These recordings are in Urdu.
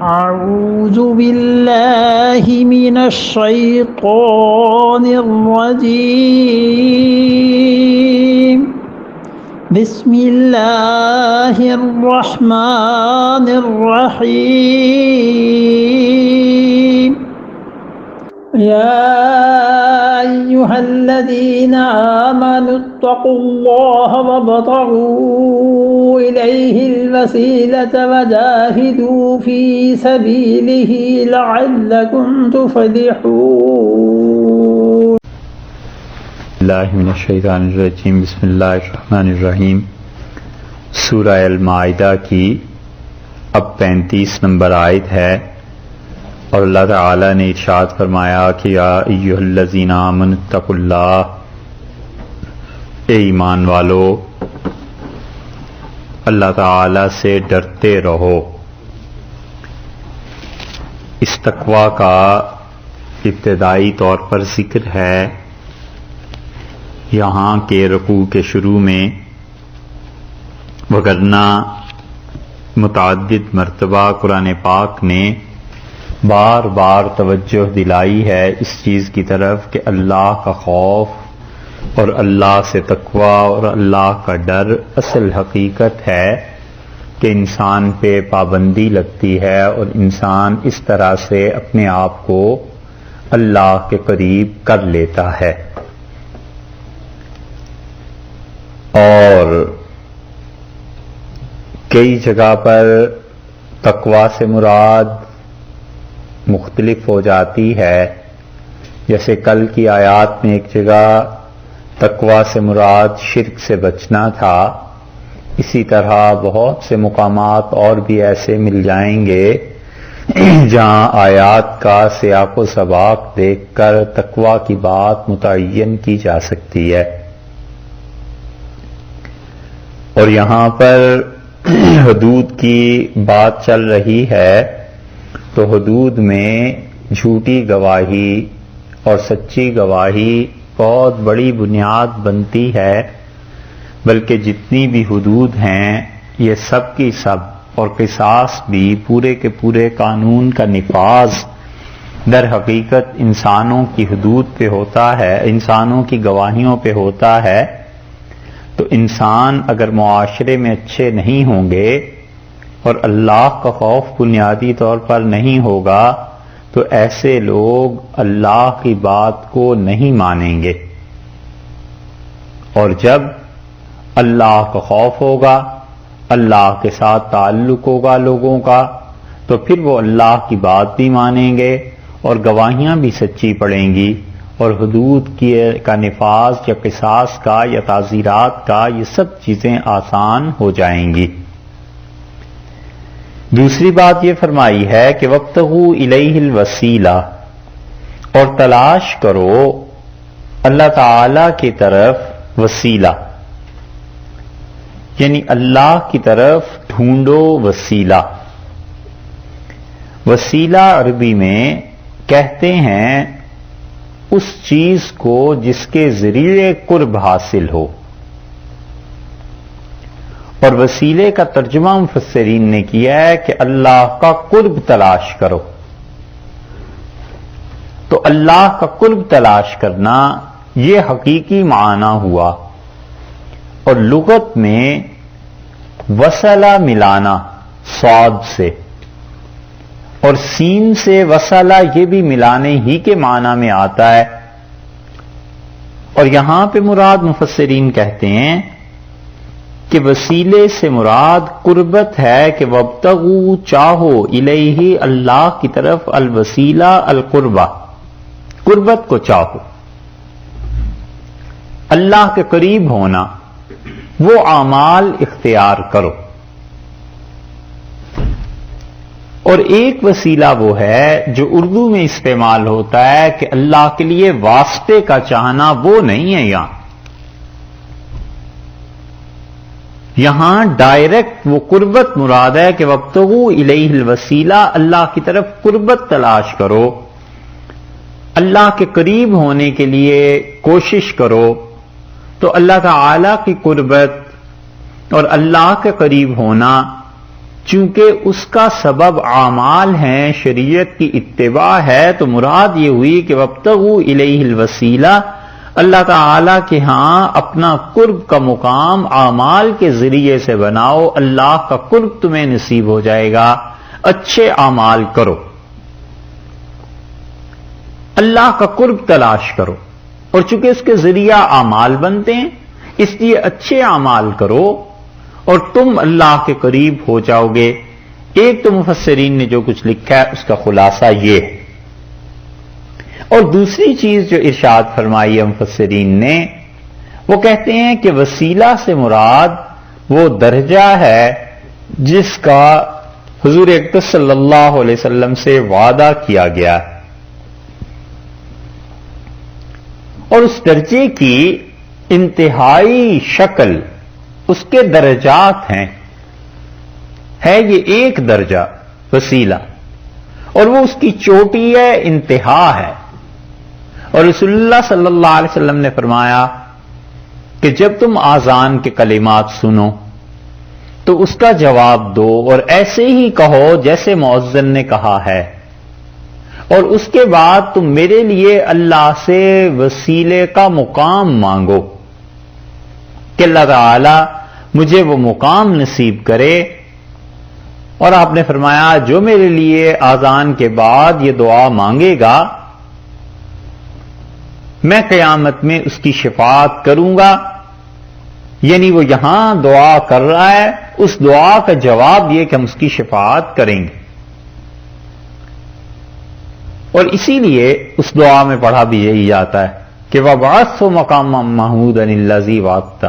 أعوذ بالله من الشيطان الرجيم. بسم الله الرحمن الرحيم. يا أيها الذين آمنوا اتقوا الله وابتغوا إليه الوسيلة وجاهدوا في سبيله لعلكم تفلحون. اللہ من الشیطان الرجیم. بسم اللہ الرحمن الرحیم. سورہ المائدہ کی اب 35 نمبر آیت ہے، اور اللہ تعالیٰ نے ارشاد فرمایا کہ یا ایھا الذین آمنوا اتقوا اللہ، اے ایمان والو اللہ تعالیٰ سے ڈرتے رہو. اس تقوی کا ابتدائی طور پر ذکر ہے یہاں کے رکوع کے شروع میں، وگرنہ متعدد مرتبہ قرآن پاک نے بار بار توجہ دلائی ہے اس چیز کی طرف کہ اللہ کا خوف اور اللہ سے تقوی اور اللہ کا ڈر اصل حقیقت ہے کہ انسان پہ پابندی لگتی ہے اور انسان اس طرح سے اپنے آپ کو اللہ کے قریب کر لیتا ہے. اور کئی جگہ پر تقوی سے مراد مختلف ہو جاتی ہے، جیسے کل کی آیات میں ایک جگہ تقوی سے مراد شرک سے بچنا تھا. اسی طرح بہت سے مقامات اور بھی ایسے مل جائیں گے جہاں آیات کا سیاق و سباق دیکھ کر تقوی کی بات متعین کی جا سکتی ہے. اور یہاں پر حدود کی بات چل رہی ہے تو حدود میں جھوٹی گواہی اور سچی گواہی بہت بڑی بنیاد بنتی ہے، بلکہ جتنی بھی حدود ہیں یہ سب کی سب اور قصاص بھی پورے کے پورے قانون کا نفاذ در حقیقت انسانوں کی حدود پہ ہوتا ہے، انسانوں کی گواہیوں پہ ہوتا ہے. تو انسان اگر معاشرے میں اچھے نہیں ہوں گے اور اللہ کا خوف بنیادی طور پر نہیں ہوگا تو ایسے لوگ اللہ کی بات کو نہیں مانیں گے. اور جب اللہ کا خوف ہوگا، اللہ کے ساتھ تعلق ہوگا لوگوں کا، تو پھر وہ اللہ کی بات بھی مانیں گے اور گواہیاں بھی سچی پڑیں گی، اور حدود کا نفاذ یا قصاص کا یا تعزیرات کا یہ سب چیزیں آسان ہو جائیں گی. دوسری بات یہ فرمائی ہے کہ وابتغوا الیہ الوسیلہ، اور تلاش کرو اللہ تعالی کی طرف وسیلہ، یعنی اللہ کی طرف ڈھونڈو وسیلہ. وسیلہ عربی میں کہتے ہیں اس چیز کو جس کے ذریعے قرب حاصل ہو، اور وسیلے کا ترجمہ مفسرین نے کیا ہے کہ اللہ کا قرب تلاش کرو. تو اللہ کا قرب تلاش کرنا یہ حقیقی معنی ہوا. اور لغت میں وصلہ ملانا صاد سے اور سین سے وصلہ یہ بھی ملانے ہی کے معنی میں آتا ہے. اور یہاں پہ مراد مفسرین کہتے ہیں کہ وسیلے سے مراد قربت ہے کہ وابتغوا، چاہو، الیہ، اللہ کی طرف، الوسیلہ، القربہ، قربت کو چاہو، اللہ کے قریب ہونا، وہ اعمال اختیار کرو. اور ایک وسیلہ وہ ہے جو اردو میں استعمال ہوتا ہے کہ اللہ کے لیے واسطے کا چاہنا، وہ نہیں ہے. یہاں ڈائریکٹ وہ قربت مراد ہے کہ وابتغوا الیہ الوسیلہ، اللہ کی طرف قربت تلاش کرو، اللہ کے قریب ہونے کے لیے کوشش کرو. تو اللہ تعالی کی قربت اور اللہ کے قریب ہونا چونکہ اس کا سبب اعمال ہیں، شریعت کی اتباع ہے، تو مراد یہ ہوئی کہ وابتغوا الیہ الوسیلہ، اللہ تعالی کے ہاں اپنا قرب کا مقام اعمال کے ذریعے سے بناؤ، اللہ کا قرب تمہیں نصیب ہو جائے گا، اچھے اعمال کرو، اللہ کا قرب تلاش کرو، اور چونکہ اس کے ذریعہ اعمال بنتے ہیں اس لیے اچھے اعمال کرو اور تم اللہ کے قریب ہو جاؤ گے۔ ایک تو مفسرین نے جو کچھ لکھا ہے اس کا خلاصہ یہ ہے، اور دوسری چیز جو ارشاد فرمائی ہے مفسرین نے، وہ کہتے ہیں کہ وسیلہ سے مراد وہ درجہ ہے جس کا حضور اقدس صلی اللہ علیہ وسلم سے وعدہ کیا گیا ہے، اور اس درجے کی انتہائی شکل اس کے درجات ہیں، ہے یہ ایک درجہ وسیلہ، اور وہ اس کی چوٹی ہے، انتہا ہے۔ اور رسول اللہ صلی اللہ علیہ وسلم نے فرمایا کہ جب تم آذان کے کلمات سنو تو اس کا جواب دو اور ایسے ہی کہو جیسے مؤذن نے کہا ہے، اور اس کے بعد تم میرے لیے اللہ سے وسیلے کا مقام مانگو کہ اللہ تعالی مجھے وہ مقام نصیب کرے۔ اور آپ نے فرمایا جو میرے لیے آذان کے بعد یہ دعا مانگے گا میں قیامت میں اس کی شفاعت کروں گا، یعنی وہ یہاں دعا کر رہا ہے، اس دعا کا جواب یہ کہ ہم اس کی شفاعت کریں گے۔ اور اسی لیے اس دعا میں پڑھا بھی یہی جاتا ہے کہ وَبَعَثْتُ مَقَامًا مَحْمُودًا الَّذِي وَعَدتَّ،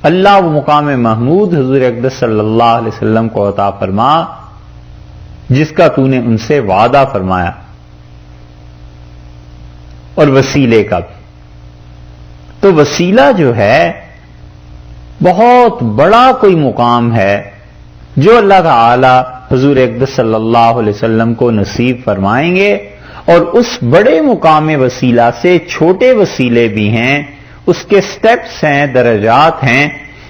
اللہ وہ مقام محمود حضور اقدس صلی اللہ علیہ وسلم کو عطا فرما جس کا تو نے ان سے وعدہ فرمایا، اور وسیلے کا بھی۔ تو وسیلہ جو ہے بہت بڑا کوئی مقام ہے جو اللہ تعالی حضور اقدس صلی اللہ علیہ وسلم کو نصیب فرمائیں گے، اور اس بڑے مقام وسیلہ سے چھوٹے وسیلے بھی ہیں، اس کے سٹیپس ہیں، درجات ہیں۔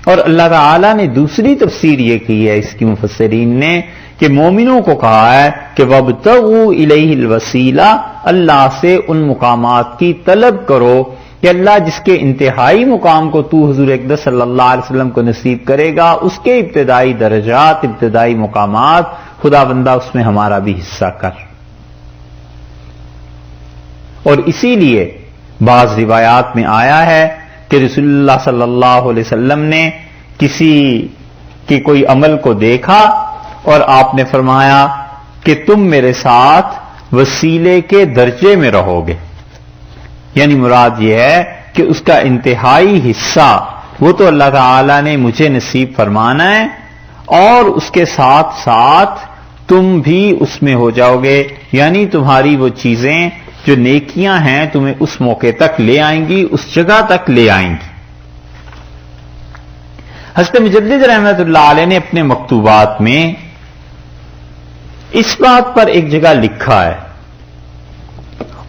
اور اللہ تعالی نے دوسری تفسیر یہ کی ہے اس کی مفسرین نے کہ مومنوں کو کہا ہے کہ وَابْتَغُوا إِلَيْهِ الْوَسِيلَةَ، اللہ سے ان مقامات کی طلب کرو کہ اللہ جس کے انتہائی مقام کو تو حضور اقدس صلی اللہ علیہ وسلم کو نصیب کرے گا، اس کے ابتدائی درجات، ابتدائی مقامات، خدا بندہ اس میں ہمارا بھی حصہ کر۔ اور اسی لیے بعض روایات میں آیا ہے کہ رسول اللہ صلی اللہ علیہ وسلم نے کسی کی کوئی عمل کو دیکھا اور آپ نے فرمایا کہ تم میرے ساتھ وسیلے کے درجے میں رہو گے، یعنی مراد یہ ہے کہ اس کا انتہائی حصہ وہ تو اللہ تعالی نے مجھے نصیب فرمانا ہے، اور اس کے ساتھ ساتھ تم بھی اس میں ہو جاؤ گے، یعنی تمہاری وہ چیزیں جو نیکیاں ہیں تمہیں اس موقع تک لے آئیں گی، اس جگہ تک لے آئیں گی۔ حضرت مجدد رحمت اللہ علیہ نے اپنے مکتوبات میں اس بات پر ایک جگہ لکھا ہے،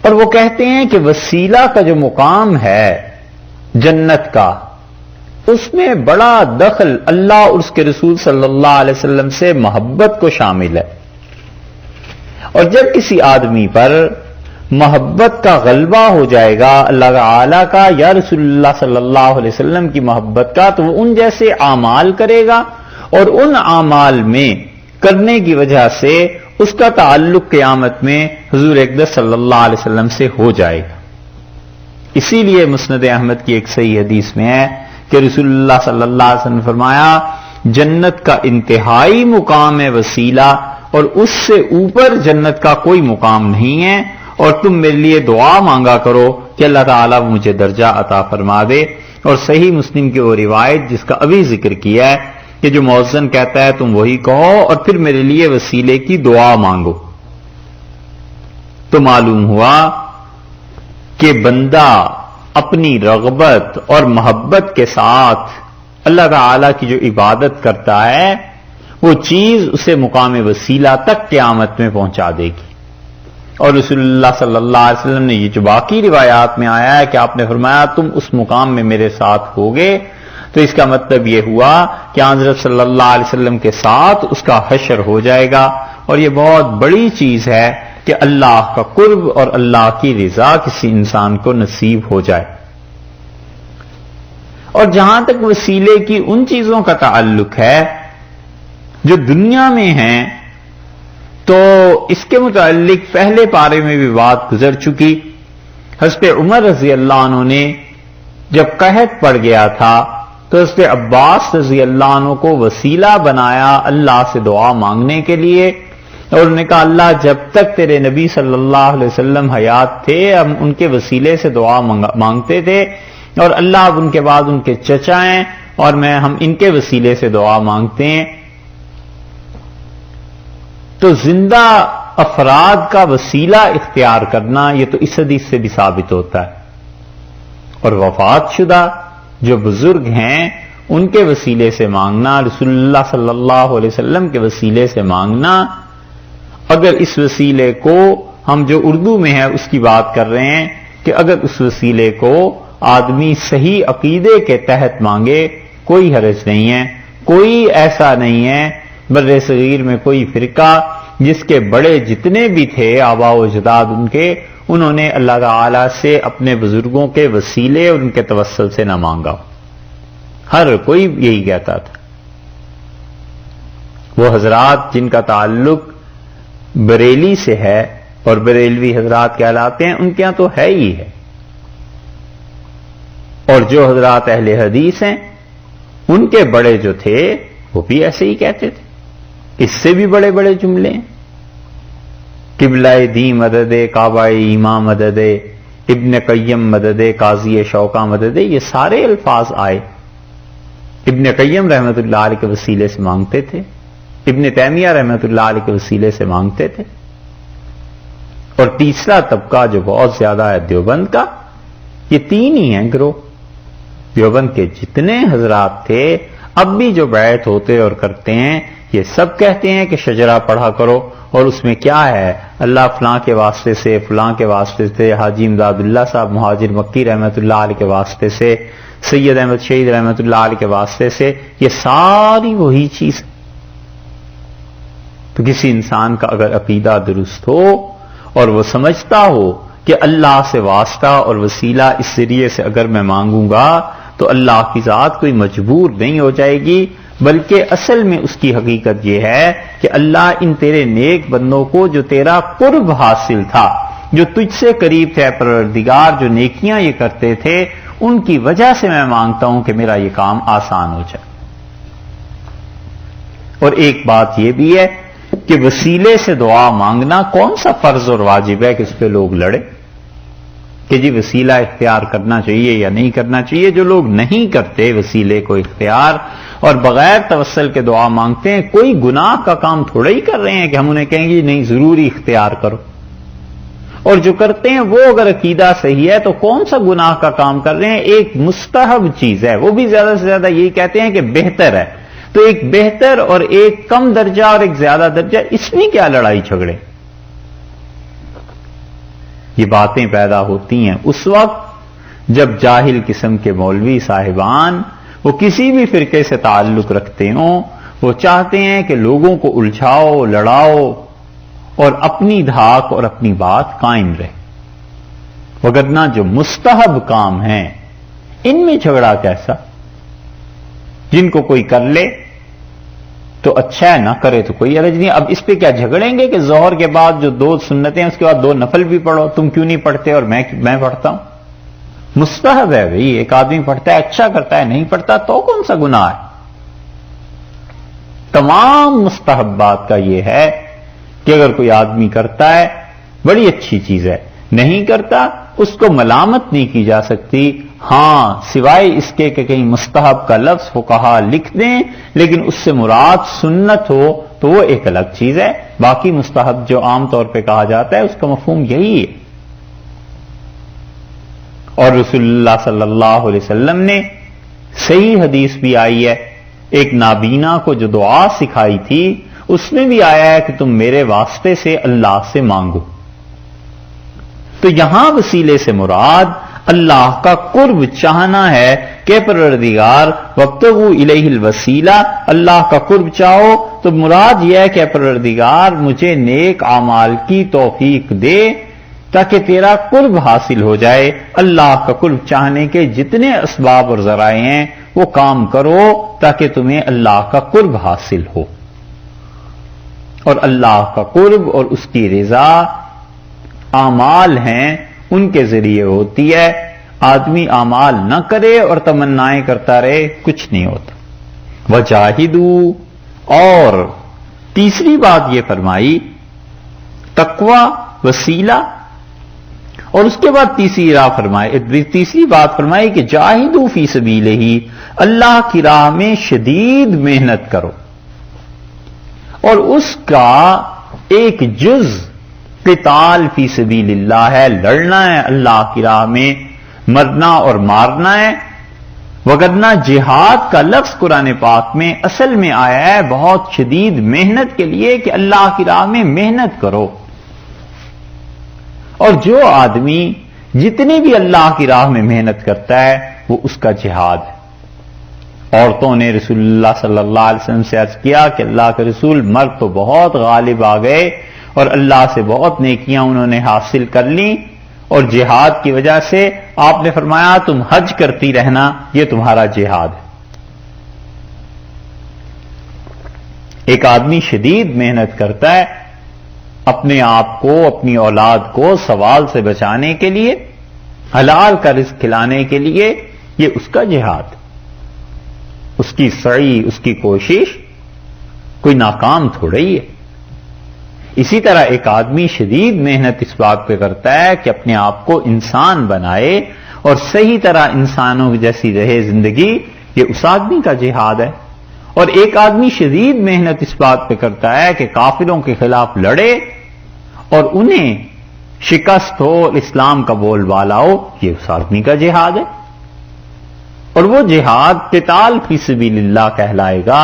اور وہ کہتے ہیں کہ وسیلہ کا جو مقام ہے جنت کا، اس میں بڑا دخل اللہ اور اس کے رسول صلی اللہ علیہ وسلم سے محبت کو شامل ہے، اور جب کسی آدمی پر محبت کا غلبہ ہو جائے گا اللہ تعالی کا یا رسول اللہ صلی اللہ علیہ وسلم کی محبت کا، تو وہ ان جیسے اعمال کرے گا، اور ان اعمال میں کرنے کی وجہ سے اس کا تعلق قیامت میں حضور اقدس صلی اللہ علیہ وسلم سے ہو جائے گا۔ اسی لیے مسند احمد کی ایک صحیح حدیث میں ہے کہ رسول اللہ صلی اللہ علیہ وسلم نے فرمایا جنت کا انتہائی مقام ہے وسیلہ، اور اس سے اوپر جنت کا کوئی مقام نہیں ہے، اور تم میرے لیے دعا مانگا کرو کہ اللہ تعالیٰ مجھے درجہ عطا فرما دے۔ اور صحیح مسلم کی وہ روایت جس کا ابھی ذکر کیا ہے کہ جو مؤذن کہتا ہے تم وہی کہو اور پھر میرے لیے وسیلے کی دعا مانگو، تو معلوم ہوا کہ بندہ اپنی رغبت اور محبت کے ساتھ اللہ تعالی کی جو عبادت کرتا ہے وہ چیز اسے مقام وسیلہ تک قیامت میں پہنچا دے گی۔ اور رسول اللہ صلی اللہ علیہ وسلم نے یہ جو باقی روایات میں آیا ہے کہ آپ نے فرمایا تم اس مقام میں میرے ساتھ ہوگے، تو تو اس کا مطلب یہ ہوا کہ حضرت صلی اللہ علیہ وسلم کے ساتھ اس کا حشر ہو جائے گا، اور یہ بہت بڑی چیز ہے کہ اللہ کا قرب اور اللہ کی رضا کسی انسان کو نصیب ہو جائے۔ اور جہاں تک وسیلے کی ان چیزوں کا تعلق ہے جو دنیا میں ہیں، تو اس کے متعلق پہلے پارے میں بھی بات گزر چکی۔ حضرت عمر رضی اللہ عنہ نے جب قحط پڑ گیا تھا تو حضرت عباس رضی اللہ عنہ کو وسیلہ بنایا اللہ سے دعا مانگنے کے لیے، اور انہوں نے کہا اللہ جب تک تیرے نبی صلی اللہ علیہ وسلم حیات تھے ہم ان کے وسیلے سے دعا مانگتے تھے، اور اللہ اب ان کے بعد ان کے چچا ہیں اور ہم ان کے وسیلے سے دعا مانگتے ہیں۔ تو زندہ افراد کا وسیلہ اختیار کرنا یہ تو اس حدیث سے بھی ثابت ہوتا ہے، اور وفات شدہ جو بزرگ ہیں ان کے وسیلے سے مانگنا، رسول اللہ صلی اللہ علیہ وسلم کے وسیلے سے مانگنا، اگر اس وسیلے کو ہم جو اردو میں ہے اس کی بات کر رہے ہیں کہ اگر اس وسیلے کو آدمی صحیح عقیدے کے تحت مانگے کوئی حرج نہیں ہے۔ کوئی ایسا نہیں ہے بر صغیر میں کوئی فرقہ جس کے بڑے جتنے بھی تھے آباء و اجداد ان کے، انہوں نے اللہ تعالی سے اپنے بزرگوں کے وسیلے اور ان کے توسل سے نہ مانگا۔ ہر کوئی یہی کہتا تھا۔ وہ حضرات جن کا تعلق بریلی سے ہے اور بریلوی حضرات کہلاتے ہیں، ان کے یہاں تو ہے ہی ہے، اور جو حضرات اہل حدیث ہیں ان کے بڑے جو تھے وہ بھی ایسے ہی کہتے تھے۔ اس سے بھی بڑے بڑے جملے ہیں، قبلہ دی مدد، کعبہ ایماں مدد، ابن قیم مدد، قاضی شوقہ مدد، یہ سارے الفاظ آئے۔ ابن قیم رحمت اللہ علیہ کے وسیلے سے مانگتے تھے، ابن تیمیہ رحمت اللہ علیہ کے وسیلے سے مانگتے تھے، اور تیسرا طبقہ جو بہت زیادہ ہے دیوبند کا، یہ تین ہی ہیں گروہ۔ دیوبند کے جتنے حضرات تھے اب بھی جو بیعت ہوتے اور کرتے ہیں، یہ سب کہتے ہیں کہ شجرہ پڑھا کرو، اور اس میں کیا ہے، اللہ فلاں کے واسطے سے، فلاں کے واسطے سے، حاجی امداد اللہ صاحب مہاجر مکی رحمت اللہ علیہ کے واسطے سے، سید احمد شہید رحمت اللہ علیہ کے واسطے سے، یہ ساری وہی چیز۔ تو کسی انسان کا اگر عقیدہ درست ہو اور وہ سمجھتا ہو کہ اللہ سے واسطہ اور وسیلہ اس ذریعے سے اگر میں مانگوں گا تو اللہ کی ذات کوئی مجبور نہیں ہو جائے گی، بلکہ اصل میں اس کی حقیقت یہ ہے کہ اللہ ان تیرے نیک بندوں کو جو تیرا قرب حاصل تھا، جو تجھ سے قریب تھے پروردگار، جو نیکیاں یہ کرتے تھے، ان کی وجہ سے میں مانگتا ہوں کہ میرا یہ کام آسان ہو جائے۔ اور ایک بات یہ بھی ہے کہ وسیلے سے دعا مانگنا کون سا فرض اور واجب ہے کہ اس پہ لوگ لڑے کہ جی وسیلہ اختیار کرنا چاہیے یا نہیں کرنا چاہیے۔ جو لوگ نہیں کرتے وسیلے کو اختیار اور بغیر توسل کے دعا مانگتے ہیں، کوئی گناہ کا کام تھوڑا ہی کر رہے ہیں کہ ہم انہیں کہیں گے نہیں ضروری اختیار کرو، اور جو کرتے ہیں وہ اگر عقیدہ صحیح ہے تو کون سا گناہ کا کام کر رہے ہیں، ایک مستحب چیز ہے، وہ بھی زیادہ سے زیادہ یہی کہتے ہیں کہ بہتر ہے، تو ایک بہتر اور ایک کم درجہ اور ایک زیادہ درجہ، اس میں کیا لڑائی جھگڑے۔ یہ باتیں پیدا ہوتی ہیں اس وقت جب جاہل قسم کے مولوی صاحبان وہ کسی بھی فرقے سے تعلق رکھتے ہوں، وہ چاہتے ہیں کہ لوگوں کو الجھاؤ، لڑاؤ اور اپنی دھاک اور اپنی بات قائم رہے، وگرنہ جو مستحب کام ہیں ان میں جھگڑا کیسا؟ جن کو کوئی کر لے تو اچھا ہے، نہ کرے تو کوئی حرج نہیں۔ اب اس پہ کیا جھگڑیں گے کہ ظہر کے بعد جو 2 سنتیں ہیں اس کے بعد 2 نفل بھی پڑھو، تم کیوں نہیں پڑھتے اور میں پڑھتا ہوں؟ مستحب ہے بھئی، ایک آدمی پڑھتا ہے اچھا کرتا ہے، نہیں پڑھتا تو کون سا گناہ ہے؟ تمام مستحبات کا یہ ہے کہ اگر کوئی آدمی کرتا ہے بڑی اچھی چیز ہے، نہیں کرتا اس کو ملامت نہیں کی جا سکتی، ہاں سوائے اس کے کہ کہیں مستحب کا لفظ فقہا لکھ دیں لیکن اس سے مراد سنت ہو تو وہ ایک الگ چیز ہے۔ باقی مستحب جو عام طور پہ کہا جاتا ہے اس کا مفہوم یہی ہے۔ اور رسول اللہ صلی اللہ علیہ وسلم نے صحیح حدیث بھی آئی ہے، ایک نابینا کو جو دعا سکھائی تھی اس میں بھی آیا ہے کہ تم میرے واسطے سے اللہ سے مانگو۔ تو یہاں وسیلے سے مراد اللہ کا قرب چاہنا ہے کہ پروردگار وابتغوا الیہ الوسیلہ، اللہ کا قرب چاہو تو مراد یہ ہے کہ پروردگار مجھے نیک اعمال کی توفیق دے تاکہ تیرا قرب حاصل ہو جائے۔ اللہ کا قرب چاہنے کے جتنے اسباب اور ذرائع ہیں وہ کام کرو تاکہ تمہیں اللہ کا قرب حاصل ہو۔ اور اللہ کا قرب اور اس کی رضا اعمال ہیں، ان کے ذریعے ہوتی ہے۔ آدمی اعمال نہ کرے اور تمنائیں کرتا رہے، کچھ نہیں ہوتا۔ وجاہدوا، اور تیسری بات یہ فرمائی تقوی وسیلہ، اور اس کے بعد تیسری بات فرمائی کہ جاہدوا فی سبیلہ، اللہ کی راہ میں شدید محنت کرو، اور اس کا ایک جز قتال فی سبیل اللہ ہے، لڑنا ہے اللہ کی راہ میں، مرنا اور مارنا ہے۔ وگرنہ جہاد کا لفظ قرآن پاک میں اصل میں آیا ہے بہت شدید محنت کے لیے کہ اللہ کی راہ میں محنت کرو۔ اور جو آدمی جتنی بھی اللہ کی راہ میں محنت کرتا ہے وہ اس کا جہاد ہے۔ عورتوں نے رسول اللہ صلی اللہ علیہ وسلم سے عرض کیا کہ اللہ کے رسول، مرد تو بہت غالب آ گئے اور اللہ سے بہت نیکیاں انہوں نے حاصل کر لیں، اور جہاد کی وجہ سے آپ نے فرمایا تم حج کرتی رہنا، یہ تمہارا جہاد ہے۔ ایک آدمی شدید محنت کرتا ہے اپنے آپ کو، اپنی اولاد کو سوال سے بچانے کے لیے، حلال کا رزق کھلانے کے لیے، یہ اس کا جہاد، اس کی سعی، اس کی کوشش کوئی ناکام تھوڑا ہی ہے۔ اسی طرح ایک آدمی شدید محنت اس بات پہ کرتا ہے کہ اپنے آپ کو انسان بنائے اور صحیح طرح انسانوں جیسی رہے زندگی، یہ اس آدمی کا جہاد ہے۔ اور ایک آدمی شدید محنت اس بات پہ کرتا ہے کہ کافروں کے خلاف لڑے اور انہیں شکست ہو، اسلام کا بول بالا ہو، یہ اس آدمی کا جہاد ہے۔ اور وہ جہاد قتال فی سبیل اللہ کہلائے گا،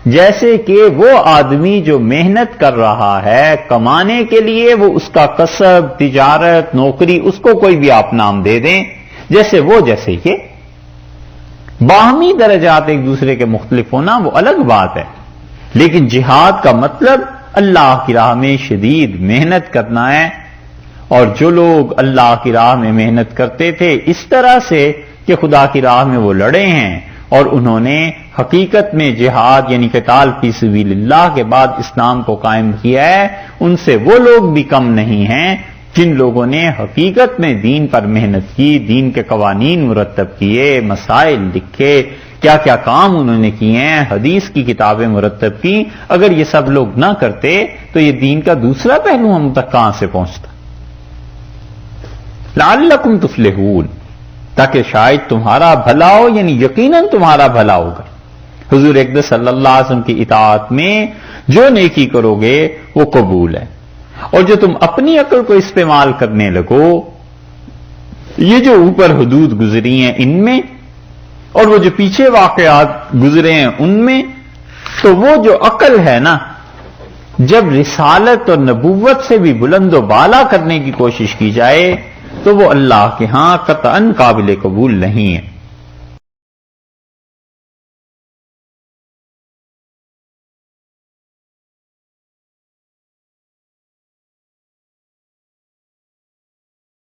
جیسے کہ وہ آدمی جو محنت کر رہا ہے کمانے کے لیے، وہ اس کا کسب، تجارت، نوکری، اس کو کوئی بھی آپ نام دے دیں، جیسے یہ باہمی درجات ایک دوسرے کے مختلف ہونا وہ الگ بات ہے، لیکن جہاد کا مطلب اللہ کی راہ میں شدید محنت کرنا ہے۔ اور جو لوگ اللہ کی راہ میں محنت کرتے تھے اس طرح سے کہ خدا کی راہ میں وہ لڑے ہیں اور انہوں نے حقیقت میں جہاد یعنی قتال فی سبیل اللہ کے بعد اسلام کو قائم کیا ہے، ان سے وہ لوگ بھی کم نہیں ہیں جن لوگوں نے حقیقت میں دین پر محنت کی، دین کے قوانین مرتب کیے، مسائل لکھے، کیا کیا کام انہوں نے کیے ہیں، حدیث کی کتابیں مرتب کی۔ اگر یہ سب لوگ نہ کرتے تو یہ دین کا دوسرا پہلو ہم تک کہاں سے پہنچتا؟ لعلکم تفلحون، تاکہ شاید تمہارا بھلا ہو، یعنی یقیناً تمہارا بھلا ہوگا۔ حضور اقدس صلی اللہ علیہ وسلم کی اطاعت میں جو نیکی کرو گے وہ قبول ہے، اور جو تم اپنی عقل کو استعمال کرنے لگو، یہ جو اوپر حدود گزری ہیں ان میں اور وہ جو پیچھے واقعات گزرے ہیں ان میں، تو وہ جو عقل ہے نا، جب رسالت اور نبوت سے بھی بلند و بالا کرنے کی کوشش کی جائے تو وہ اللہ کے ہاں قطعاً قابل قبول نہیں ہے۔